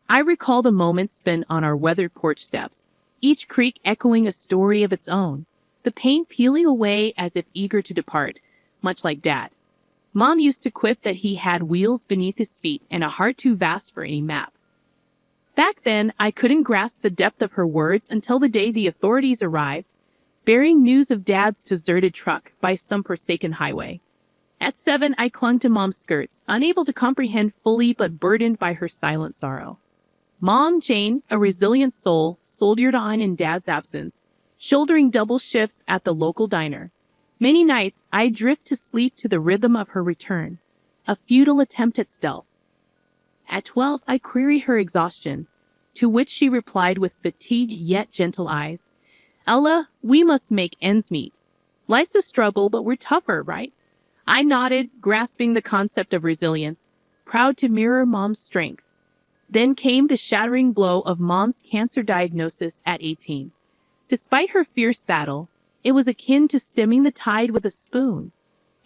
I recall the moments spent on our weathered porch steps, each creak echoing a story of its own, the paint peeling away as if eager to depart, much like Dad. Mom used to quip that he had wheels beneath his feet and a heart too vast for any map. Back then, I couldn't grasp the depth of her words until the day the authorities arrived, bearing news of Dad's deserted truck by some forsaken highway. At 7, I clung to Mom's skirts, unable to comprehend fully but burdened by her silent sorrow. Mom, Jane, a resilient soul, soldiered on in Dad's absence, shouldering double shifts at the local diner. Many nights, I drift to sleep to the rhythm of her return, a futile attempt at stealth. At 12, I query her exhaustion, to which she replied with fatigued yet gentle eyes, "Ella, we must make ends meet. Life's a struggle, but we're tougher, right?" I nodded, grasping the concept of resilience, proud to mirror Mom's strength. Then came the shattering blow of Mom's cancer diagnosis at 18. Despite her fierce battle, it was akin to stemming the tide with a spoon.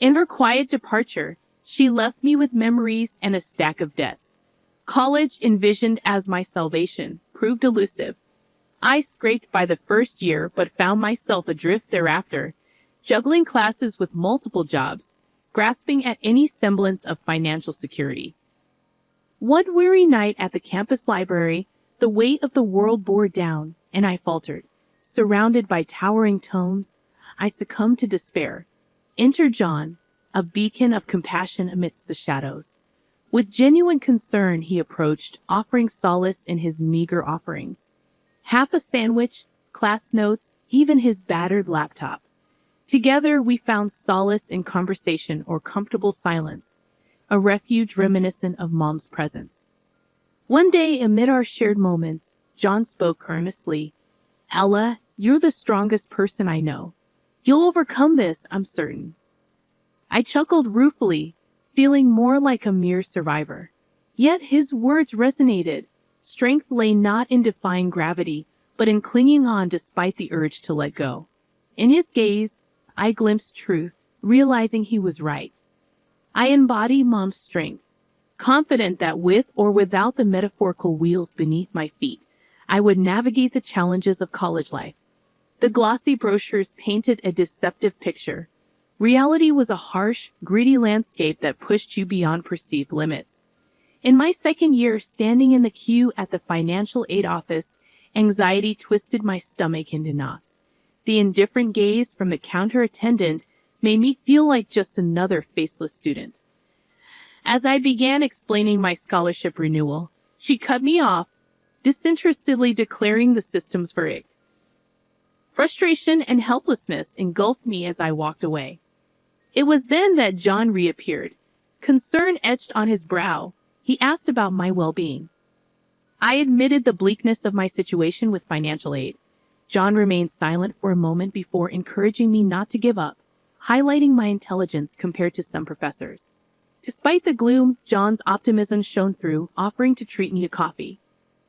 In her quiet departure, she left me with memories and a stack of debts. College, envisioned as my salvation, proved elusive. I scraped by the first year but found myself adrift thereafter, juggling classes with multiple jobs, grasping at any semblance of financial security. One weary night at the campus library, the weight of the world bore down, and I faltered. Surrounded by towering tomes, I succumbed to despair. Enter John, a beacon of compassion amidst the shadows. With genuine concern he approached, offering solace in his meager offerings. Half a sandwich, class notes, even his battered laptop. Together we found solace in conversation or comfortable silence, a refuge reminiscent of Mom's presence. One day, amid our shared moments, John spoke earnestly. "Ella, you're the strongest person I know. You'll overcome this, I'm certain." I chuckled ruefully, feeling more like a mere survivor. Yet his words resonated. Strength lay not in defying gravity, but in clinging on despite the urge to let go. In his gaze, I glimpsed truth, realizing he was right. I embody Mom's strength, confident that with or without the metaphorical wheels beneath my feet, I would navigate the challenges of college life. The glossy brochures painted a deceptive picture. Reality was a harsh, gritty landscape that pushed you beyond perceived limits. In my second year, standing in the queue at the financial aid office, anxiety twisted my stomach into knots. The indifferent gaze from the counter attendant made me feel like just another faceless student. As I began explaining my scholarship renewal, she cut me off, disinterestedly declaring the system's verdict. Frustration and helplessness engulfed me as I walked away. It was then that John reappeared, concern etched on his brow. He asked about my well-being. I admitted the bleakness of my situation with financial aid. John remained silent for a moment before encouraging me not to give up, highlighting my intelligence compared to some professors. Despite the gloom, John's optimism shone through, offering to treat me to coffee.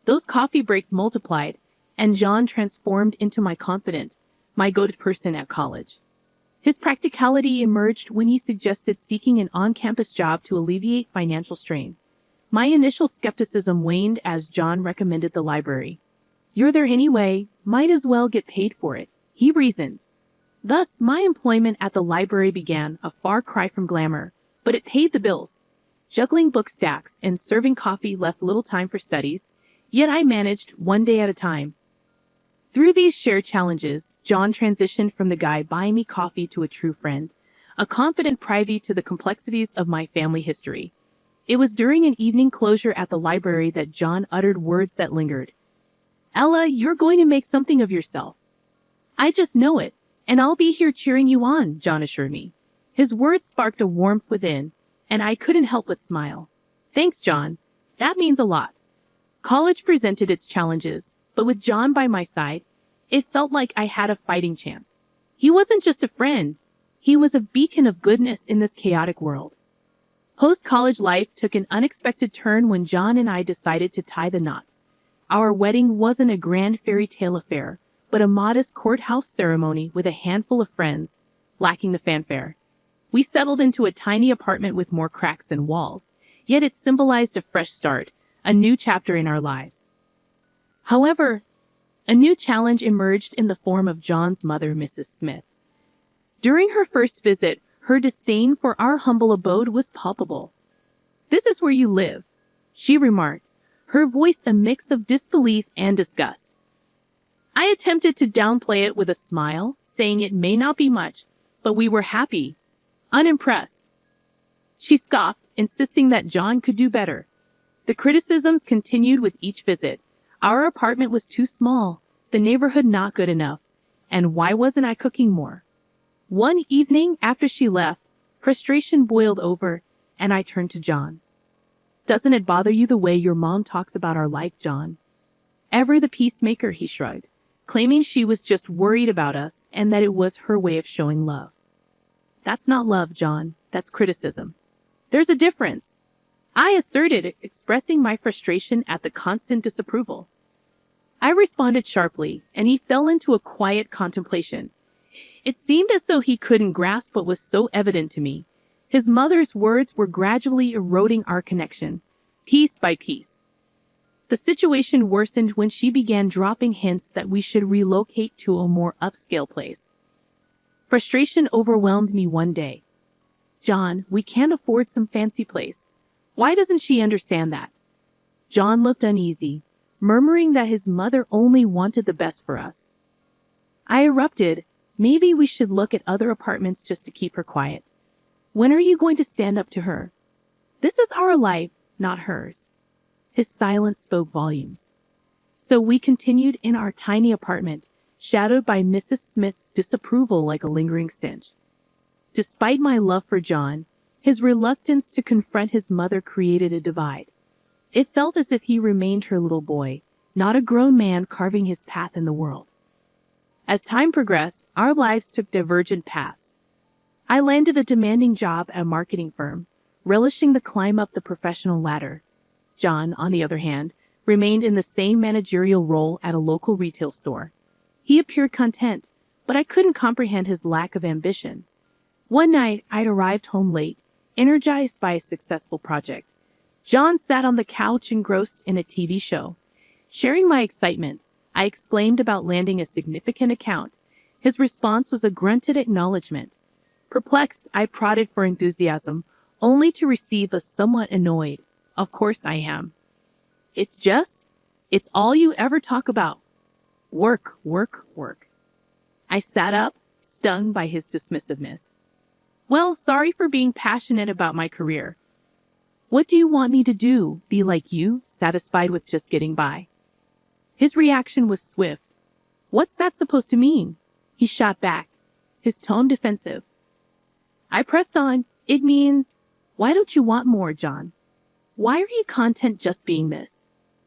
Those coffee breaks multiplied, and John transformed into my confidant, my go-to person at college. His practicality emerged when he suggested seeking an on-campus job to alleviate financial strain. My initial skepticism waned as John recommended the library. "You're there anyway, might as well get paid for it," he reasoned. Thus, my employment at the library began, a far cry from glamour, but it paid the bills. Juggling book stacks and serving coffee left little time for studies, yet I managed one day at a time. Through these shared challenges, John transitioned from the guy buying me coffee to a true friend, a confident privy to the complexities of my family history. It was during an evening closure at the library that John uttered words that lingered. "Ella, you're going to make something of yourself." "I just know it, and I'll be here cheering you on," John assured me. His words sparked a warmth within, and I couldn't help but smile. "Thanks, John. That means a lot." College presented its challenges, but with John by my side, it felt like I had a fighting chance. He wasn't just a friend. He was a beacon of goodness in this chaotic world. Post-college life took an unexpected turn when John and I decided to tie the knot. Our wedding wasn't a grand fairy tale affair, but a modest courthouse ceremony with a handful of friends, lacking the fanfare. We settled into a tiny apartment with more cracks than walls, yet it symbolized a fresh start, a new chapter in our lives. However, a new challenge emerged in the form of John's mother, Mrs. Smith. During her first visit, her disdain for our humble abode was palpable. "This is where you live," she remarked, her voice a mix of disbelief and disgust. I attempted to downplay it with a smile, saying it may not be much, but we were happy, unimpressed. She scoffed, insisting that John could do better. The criticisms continued with each visit. Our apartment was too small, the neighborhood not good enough, and why wasn't I cooking more? One evening after she left, frustration boiled over, and I turned to John. "Doesn't it bother you the way your mom talks about our life, John?" "Ever the peacemaker," he shrugged, claiming she was just worried about us and that it was her way of showing love. "That's not love, John. That's criticism. There's a difference," I asserted, expressing my frustration at the constant disapproval. I responded sharply, and he fell into a quiet contemplation. It seemed as though he couldn't grasp what was so evident to me. His mother's words were gradually eroding our connection, piece by piece. The situation worsened when she began dropping hints that we should relocate to a more upscale place. Frustration overwhelmed me one day. "John, we can't afford some fancy place. Why doesn't she understand that?" John looked uneasy, murmuring that his mother only wanted the best for us. I erupted, "Maybe we should look at other apartments just to keep her quiet. When are you going to stand up to her? This is our life, not hers." His silence spoke volumes. So we continued in our tiny apartment, shadowed by Mrs. Smith's disapproval like a lingering stench. Despite my love for John, his reluctance to confront his mother created a divide. It felt as if he remained her little boy, not a grown man carving his path in the world. As time progressed, our lives took divergent paths. I landed a demanding job at a marketing firm, relishing the climb up the professional ladder. John, on the other hand, remained in the same managerial role at a local retail store. He appeared content, but I couldn't comprehend his lack of ambition. One night, I'd arrived home late, energized by a successful project. John sat on the couch engrossed in a TV show. Sharing my excitement, I exclaimed about landing a significant account. His response was a grunted acknowledgement. Perplexed, I prodded for enthusiasm, only to receive a somewhat annoyed, "Of course I am. It's all you ever talk about. Work, work, work." I sat up, stung by his dismissiveness. "Well, sorry for being passionate about my career. What do you want me to do? Be like you, satisfied with just getting by?" His reaction was swift. "What's that supposed to mean?" He shot back, his tone defensive. I pressed on. "It means, why don't you want more, John? Why are you content just being this?"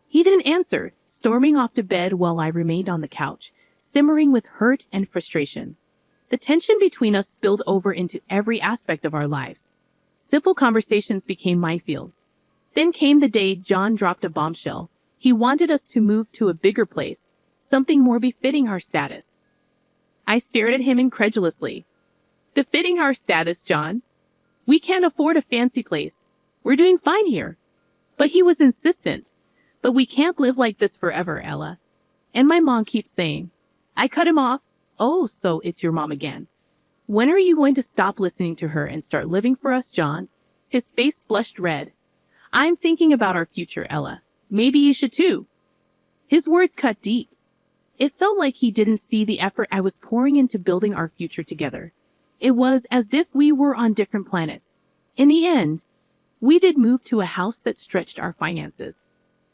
He didn't answer, storming off to bed while I remained on the couch, simmering with hurt and frustration. The tension between us spilled over into every aspect of our lives. Simple conversations became minefields. Then came the day John dropped a bombshell. He wanted us to move to a bigger place, something more befitting our status. I stared at him incredulously. "Befitting our status, John? We can't afford a fancy place. We're doing fine here." But he was insistent. "But we can't live like this forever, Ella. And my mom keeps saying." I cut him off. "Oh, so it's your mom again. When are you going to stop listening to her and start living for us, John?" His face flushed red. "I'm thinking about our future, Ella. Maybe you should too." His words cut deep. It felt like he didn't see the effort I was pouring into building our future together. It was as if we were on different planets. In the end, we did move to a house that stretched our finances.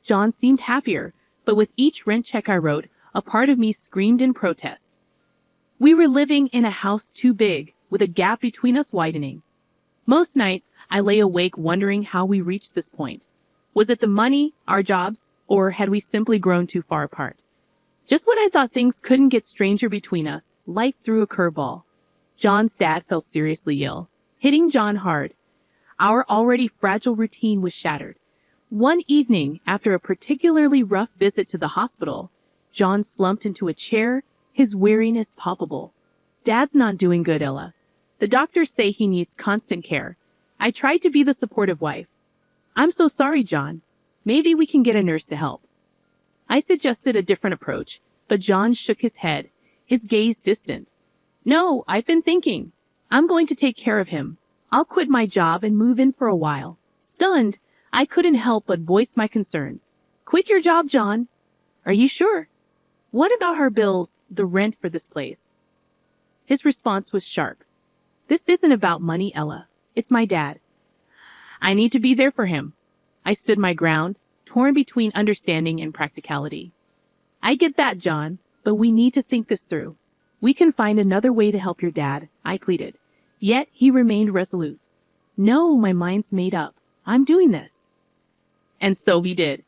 John seemed happier, but with each rent check I wrote, a part of me screamed in protest. We were living in a house too big, with a gap between us widening. Most nights, I lay awake wondering how we reached this point. Was it the money, our jobs, or had we simply grown too far apart? Just when I thought things couldn't get stranger between us, life threw a curveball. John's dad fell seriously ill, hitting John hard. Our already fragile routine was shattered. One evening, after a particularly rough visit to the hospital, John slumped into a chair, his weariness palpable. "Dad's not doing good, Ella. The doctors say he needs constant care." I tried to be the supportive wife. "I'm so sorry, John. Maybe we can get a nurse to help. I suggested a different approach, but John shook his head, his gaze distant. No, I've been thinking. I'm going to take care of him. I'll quit my job and move in for a while. Stunned, I couldn't help but voice my concerns. Quit your job, John. Are you sure? What about our bills, the rent for this place? His response was sharp. This isn't about money, Ella. It's my dad. I need to be there for him. I stood my ground, torn between understanding and practicality. I get that, John, but we need to think this through. We can find another way to help your dad, I pleaded. Yet he remained resolute. No, my mind's made up. I'm doing this. And so we did.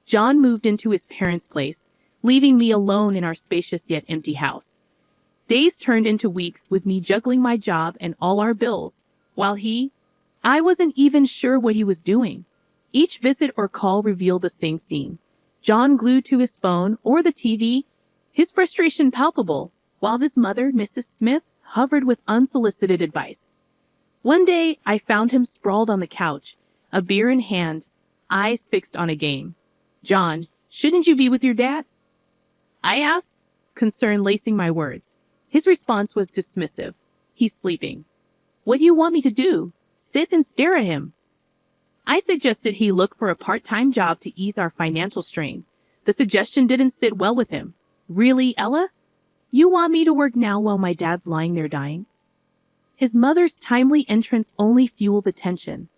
John moved into his parents' place, leaving me alone in our spacious yet empty house. Days turned into weeks with me juggling my job and all our bills, while I wasn't even sure what he was doing. Each visit or call revealed the same scene. John glued to his phone or the TV, his frustration palpable, while his mother, Mrs. Smith, hovered with unsolicited advice. One day, I found him sprawled on the couch, a beer in hand, eyes fixed on a game. John, shouldn't you be with your dad? I asked, concern lacing my words. His response was dismissive. He's sleeping. What do you want me to do? Sit and stare at him. I suggested he look for a part-time job to ease our financial strain. The suggestion didn't sit well with him. Really, Ella? You want me to work now while my dad's lying there dying? His mother's timely entrance only fueled the tension.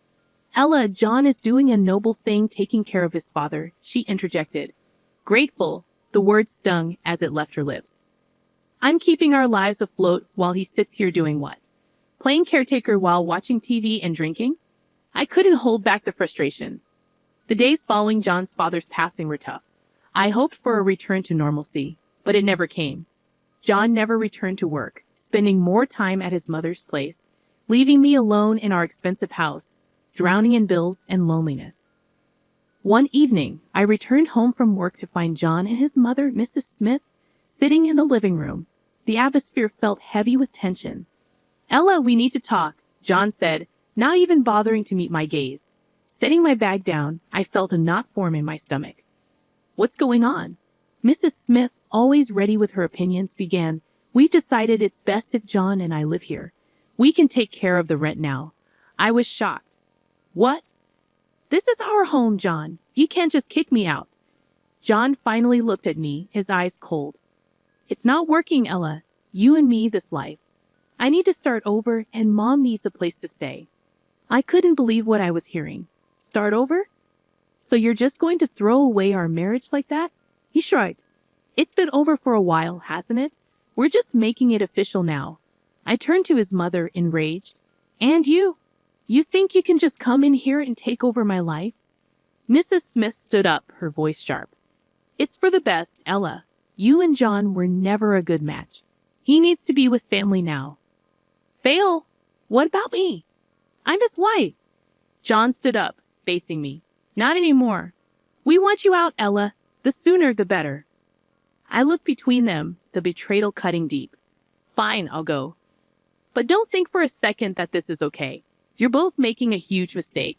Ella, John is doing a noble thing taking care of his father, she interjected. Grateful, the word stung as it left her lips. I'm keeping our lives afloat while he sits here doing what? Playing caretaker while watching TV and drinking? I couldn't hold back the frustration. The days following John's father's passing were tough. I hoped for a return to normalcy, but it never came. John never returned to work, spending more time at his mother's place, leaving me alone in our expensive house, drowning in bills and loneliness. One evening, I returned home from work to find John and his mother, Mrs. Smith, sitting in the living room. The atmosphere felt heavy with tension. Ella, we need to talk, John said, not even bothering to meet my gaze. Setting my bag down, I felt a knot form in my stomach. What's going on? Mrs. Smith, always ready with her opinions, began. We've decided it's best if John and I live here. We can take care of the rent now. I was shocked. What? This is our home, John. You can't just kick me out. John finally looked at me, his eyes cold. It's not working, Ella. You and me, this life. I need to start over, and Mom needs a place to stay. I couldn't believe what I was hearing. Start over? So you're just going to throw away our marriage like that? He shrugged. It's been over for a while, hasn't it? We're just making it official now. I turned to his mother, enraged. And you? You think you can just come in here and take over my life? Mrs. Smith stood up, her voice sharp. It's for the best, Ella. You and John were never a good match. He needs to be with family now. Fail? What about me? I'm his wife. John stood up, facing me. Not anymore. We want you out, Ella. The sooner, the better. I looked between them, the betrayal cutting deep. Fine, I'll go. But don't think for a second that this is okay. You're both making a huge mistake.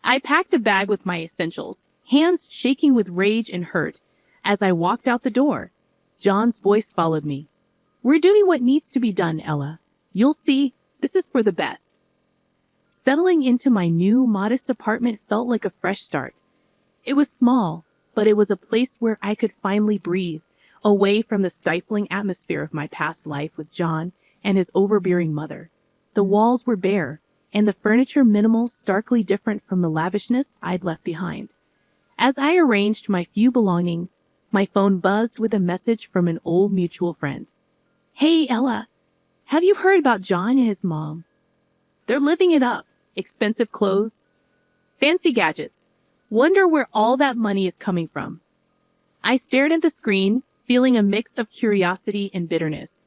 I packed a bag with my essentials, hands shaking with rage and hurt, as I walked out the door. John's voice followed me. We're doing what needs to be done, Ella. You'll see, this is for the best. Settling into my new, modest apartment felt like a fresh start. It was small, but it was a place where I could finally breathe, away from the stifling atmosphere of my past life with John and his overbearing mother. The walls were bare, and the furniture minimal, starkly different from the lavishness I'd left behind. As I arranged my few belongings, my phone buzzed with a message from an old mutual friend. Hey, Ella, have you heard about John and his mom? They're living it up. Expensive clothes, fancy gadgets. Wonder where all that money is coming from. I stared at the screen, feeling a mix of curiosity and bitterness.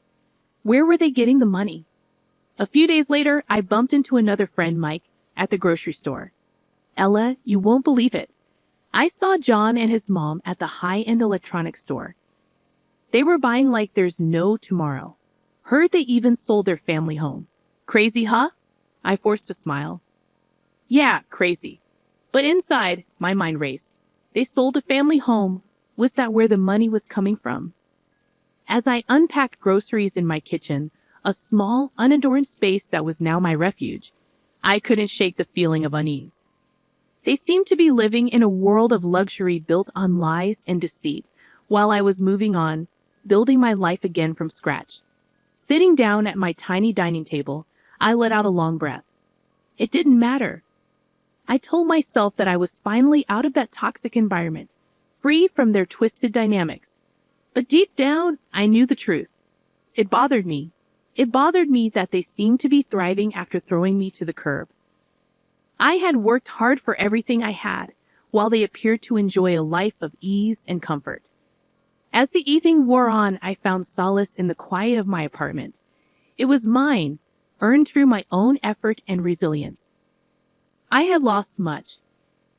Where were they getting the money? A few days later, I bumped into another friend, Mike, at the grocery store. Ella, you won't believe it. I saw John and his mom at the high-end electronics store. They were buying like there's no tomorrow. Heard they even sold their family home. Crazy, huh? I forced a smile. Yeah, crazy. But inside, my mind raced. They sold a family home. Was that where the money was coming from? As I unpacked groceries in my kitchen, a small, unadorned space that was now my refuge, I couldn't shake the feeling of unease. They seemed to be living in a world of luxury built on lies and deceit, while I was moving on, building my life again from scratch. Sitting down at my tiny dining table, I let out a long breath. It didn't matter. I told myself that I was finally out of that toxic environment, free from their twisted dynamics. But deep down, I knew the truth. It bothered me. It bothered me that they seemed to be thriving after throwing me to the curb. I had worked hard for everything I had, while they appeared to enjoy a life of ease and comfort. As the evening wore on, I found solace in the quiet of my apartment. It was mine, earned through my own effort and resilience. I had lost much,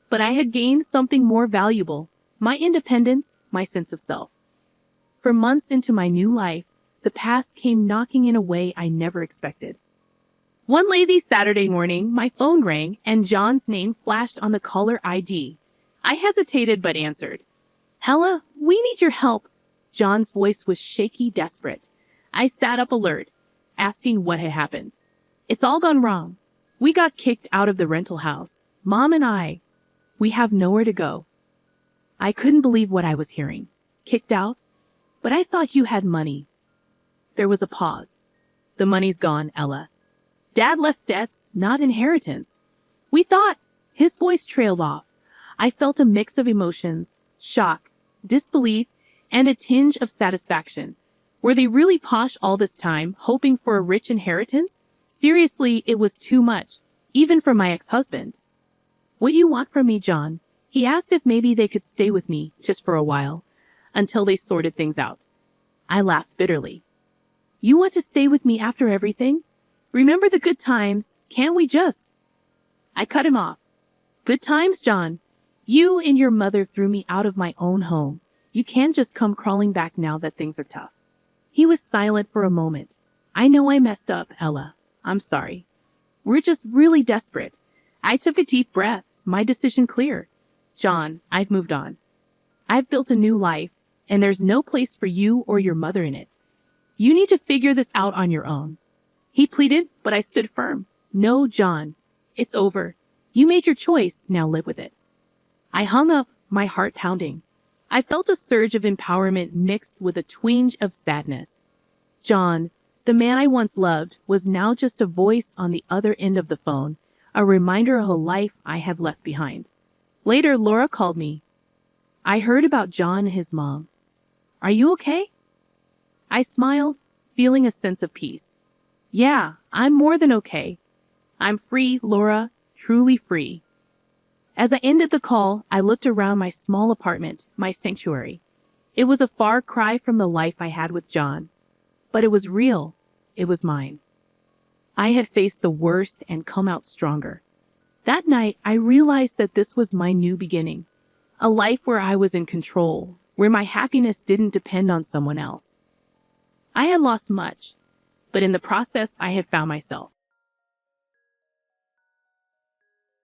but I had gained something more valuable, my independence, my sense of self. For months into my new life, the past came knocking in a way I never expected. One lazy Saturday morning, my phone rang and John's name flashed on the caller ID. I hesitated but answered. "Ella, we need your help." John's voice was shaky, desperate. I sat up alert, asking what had happened. "It's all gone wrong. We got kicked out of the rental house. Mom and I. We have nowhere to go." I couldn't believe what I was hearing. Kicked out? But I thought you had money. There was a pause. "The money's gone, Ella. Dad left debts, not inheritance. We thought." His voice trailed off. I felt a mix of emotions, shock, disbelief, and a tinge of satisfaction. Were they really posh all this time, hoping for a rich inheritance? Seriously, it was too much, even for my ex-husband. "What do you want from me, John?" He asked if maybe they could stay with me, just for a while, until they sorted things out. I laughed bitterly. "You want to stay with me after everything? Remember the good times, can't we just?" I cut him off. "Good times, John? You and your mother threw me out of my own home. You can't just come crawling back now that things are tough." He was silent for a moment. "I know I messed up, Ella. I'm sorry. We're just really desperate." I took a deep breath, my decision clear. "John, I've moved on. I've built a new life, and there's no place for you or your mother in it. You need to figure this out on your own." He pleaded, but I stood firm. "No, John. It's over. You made your choice, now live with it." I hung up, my heart pounding. I felt a surge of empowerment mixed with a twinge of sadness. John, the man I once loved, was now just a voice on the other end of the phone, a reminder of a life I had left behind. Later, Laura called me. "I heard about John and his mom. Are you okay?" I smiled, feeling a sense of peace. "Yeah, I'm more than okay. I'm free, Laura, truly free." As I ended the call, I looked around my small apartment, my sanctuary. It was a far cry from the life I had with John. But it was real. It was mine. I had faced the worst and come out stronger. That night, I realized that this was my new beginning. A life where I was in control, where my happiness didn't depend on someone else. I had lost much, but in the process, I had found myself.